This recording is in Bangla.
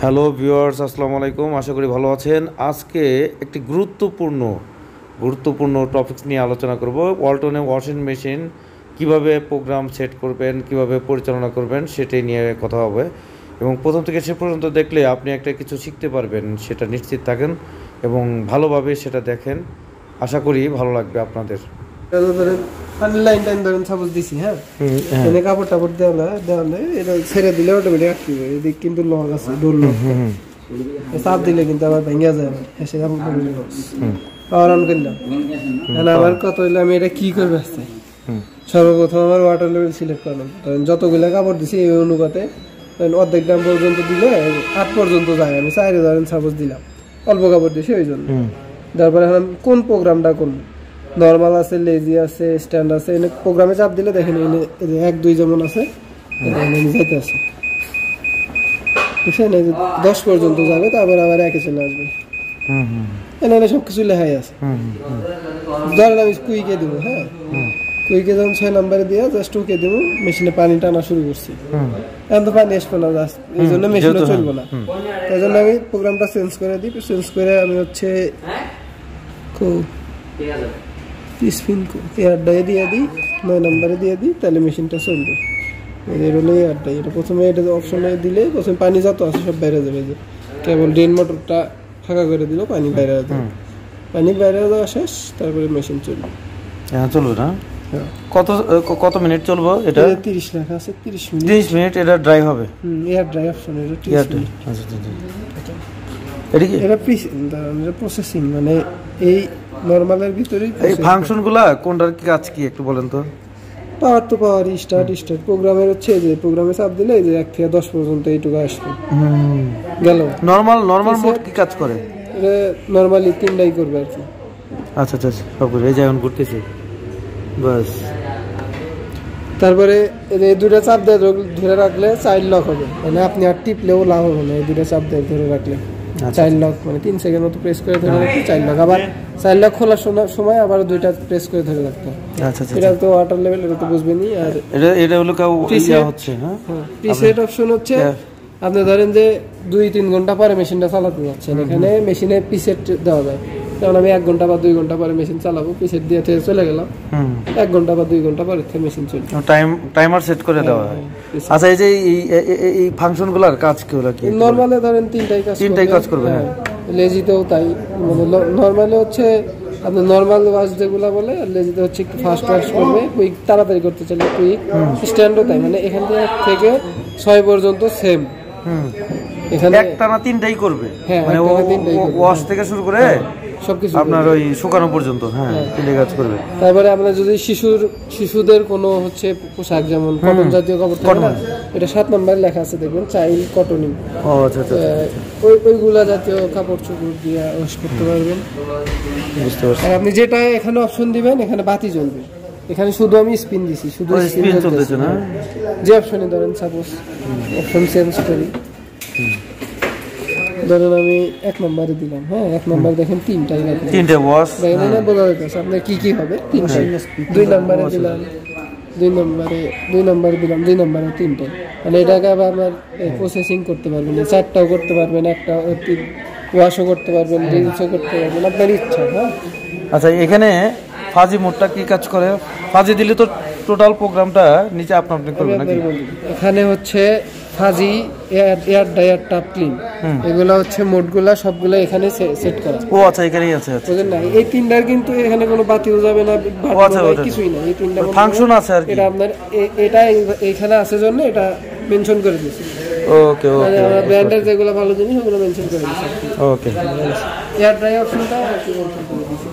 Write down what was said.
হ্যালো ভিউয়ার্স, আসসালামু আলাইকুম। আশা করি ভালো আছেন। আজকে একটি গুরুত্বপূর্ণ টপিকস নিয়ে আলোচনা করব। ওয়ালটনে ওয়াশিং মেশিন কিভাবে প্রোগ্রাম সেট করবেন, কিভাবে পরিচালনা করবেন সেটাই নিয়ে কথা হবে। এবং প্রথম থেকে শেষ পর্যন্ত দেখলে আপনি একটা কিছু শিখতে পারবেন, সেটা নিশ্চিত থাকেন এবং ভালোভাবে সেটা দেখেন। আশা করি ভালো লাগবে আপনাদের। লাইন টাইন ধরেন সাপোজ দিছি, হ্যাঁ, এনে কাপড় টাপড় দেওয়ালে এটা ছেড়ে দিলে অটোমেটিক আটকে যাবে। এদিক কিন্তু লক আছে, ডোর লক। চাপ দিলে কিন্তু আবার ভেঙে যায়, এসে কাপড় পরে পাওয়ার অন করলাম। আবার কত হইলে আমি এটা কি করবে আসছে, সর্বপ্রথম আমার ওয়াটার লেভেল সিলেক্ট করলাম। ধরেন যতগুলো কাপড় দিছি এই অনুপাতে অর্ধেক দাম পর্যন্ত দিলে 8 পর্যন্ত যায়। আমি 4 ধরেন সাপোজ দিলাম, অল্প কাপড় দিছি ওই জন্য। তারপরে এখন কোন প্রোগ্রামটা করবো, নর্মাল আছে, লেজি আছে, স্ট্যান্ড আছে। এনে প্রোগ্রামে চাপ দিলে দেখেন 1 2 যেমন আছে যেতে আছে, বুঝছেন? 10 পর্যন্ত যাবে, তারপর আবার একে চলে আসবে। এখানে সবকিছু লেখাই আছে। ধরেন আমি কুইকে দিব, হ্যাঁ, কুইকে যখন 6 নাম্বারে দিয়ে জাস্ট ওকে দিব, মেশিনে পানি টানা শুরু করছি। এখন তো পানি আসবে না, জাস্ট এই জন্য মেশিনে চলবো না। তাই জন্য আমি প্রোগ্রামটা চেঞ্জ করে দিই। চেঞ্জ করে আমি হচ্ছে স্পিন এয়ারডাই দিয়ে দিই, 9 নাম্বারে দিয়ে দিই, তাহলে মেশিনটা চলবে। এর হলো এয়ারডাই। এটা প্রথমে এটা অপশনে দিলে প্রথমে পানি যত আছে সব বাইরে যাবে। যে কেবল ড্রেন মোটরটা ফাঁকা করে দিল, পানি বাইরে যাবে। পানি বাইরে যাওয়া শেষ, তারপরে মেশিন চলবে। হ্যাঁ, চলবে না? কত মিনিট চলবে এটা? 30 লেখা আছে, 30 মিনিট। 30 মিনিট এটা ড্রাই হবে। এয়ার ড্রাই অপশন, এটা 30 মিনিট। এটা প্রসেসিং, মানে এই নরমালের ভিতরেই এই ফাংশনগুলা কোনটার কি কাজ কি একটু বলেন তো? পাওয়ার টু পাওয়ার, স্টার্ট প্রোগ্রামের হচ্ছে যে প্রোগ্রামে চাপ দিলে এই যে 1 থেকে 10 পর্যন্ত এইটুকু আসবে। গেল। নরমাল মোড কি কাজ করে? এটা নরমালি 3টাই করবে আর কি। আচ্ছা, সব করে এই যে এখন করতেছি বাস। তারপরে এই দুটো চাপ দিয়ে ধরে রাখলে চাইল্ড লক হবে, মানে আপনি আর টিপলেও লাভ হবে না। এই দুটো চাপ দিয়ে ধরে রাখলে চাইল্ড লক, মানে 3 সেকেন্ড মতো প্রেস করে ধরে রাখতে চাইল্ড লক। আবার চাইল্ড লক খোলার সময় আবার 2টা প্রেস করে ধরে রাখতে হবে। আচ্ছা, এটা তো ওয়াটার লেভেল, এটা তো বুঝবেনই। আর এটা হলো হচ্ছে, হ্যাঁ, প্রিসেট অপশন হচ্ছে আপনি ধরেন যে 2-3 ঘন্টা পরে মেশিনটা চালাতে যাচ্ছেন, এখানে মেশিনে প্রিসেট দেওয়া যায়। যেমন আমি 1 ঘন্টা বা 2 ঘন্টা পরে মেশিন চালাবো, প্রিসেট দিয়ে চলে গেলাম। 1 ঘন্টা বা 2 ঘন্টা পরে মেশিন চলবে, টাইমার সেট করে দেওয়া হয়। আচ্ছা, এই যে এই ফাংশনগুলোর কাজ কি হলো? কি নরমালে ধরেন 3টাই কাজ করবে। হ্যাঁ, লেজিতেও তাই। মানে নরমালে হচ্ছে আপনি নরমাল ওয়াশ যেগুলা বলে, আর লেজিতে হচ্ছে একটু ফাস্ট ওয়াশ করবে, কুইক তাড়াতাড়ি করতে চাইলে কুইক। স্ট্যান্ডও তাই, মানে এখান থেকে 6 পর্যন্ত সেম। এখানে একটানা 3টাই করবে, মানে ওয়াশ থেকে শুরু করে সবকিছু আপনার ওই শুকানো পর্যন্ত। হ্যাঁ, 3টাই কাজ করবে। তারপরে আমরা যদি শিশুদের কোনো হচ্ছে পোশাক, যেমন কটন জাতীয় কাপড় থাকে না, এটা 7 নম্বরে লেখা আছে, দেখবেন চাইল্ড কটনিং। ও আচ্ছা, ওইগুলা জাতীয় কাপড় চোপড় দিয়ে ওয়াশ করতে পারবেন। বুঝতে পারছি। আর আপনি যেটা এখানে অপশন দিবেন, এখানে বাতি জ্বলবে। এখানে শুধু আমি স্পিন দিছি, শুধু স্পিন চলতেছে না। যে অপশনে ধরেন সাপোজ অপশন চেঞ্জ করি, ধরেন আমি 1 নম্বরে দিলাম। হ্যাঁ, 1 নম্বর দেখেন 3টে ওয়াশ। এখানে বোঝা যাচ্ছে আপনার কি হবে। 3টাই। 2 নম্বরে দিলাম, 2 নম্বরে দিলাম, 2 নম্বরে 3টে। মানে এটাকে আবার আপনার প্রসেসিং করতে পারবেন, 4টাও করতে পারবেন, একটা ওয়াশও করতে পারবেন, রিলসও করতে পারবেন, আপনার ইচ্ছা। হ্যাঁ, আচ্ছা, এখানে ফাজি মোডটা কি কাজ করে? ফাজি দিলে তো টোটাল প্রোগ্রামটা নিচে আপনি করবেন নাকি? এখানে হচ্ছে ফাজি, এয়ার ড্রায়ার, টাপ ক্লিন, এগুলা হচ্ছে মোডগুলা সবগুলা এখানে সেট করা। ও আচ্ছা, এখানেই আছে। বুঝলেন না? এই 3টার কিন্তু এখানে কোনো বাতিল যাবে না, কিছুই না। এই 3টা ফাংশন আছে আর কি। এটা আপনার এটা এখানে আছে জন্য এটা মেনশন করে দিয়েছি। ওকে, মানে আমরা ব্র্যান্ডের যেগুলো ভালো জিনিস ওগুলো মেনশন করে দিয়েছি। ওকে, এয়ার ড্রায়ার অপশনটা কি মেনশন করে দিয়েছি।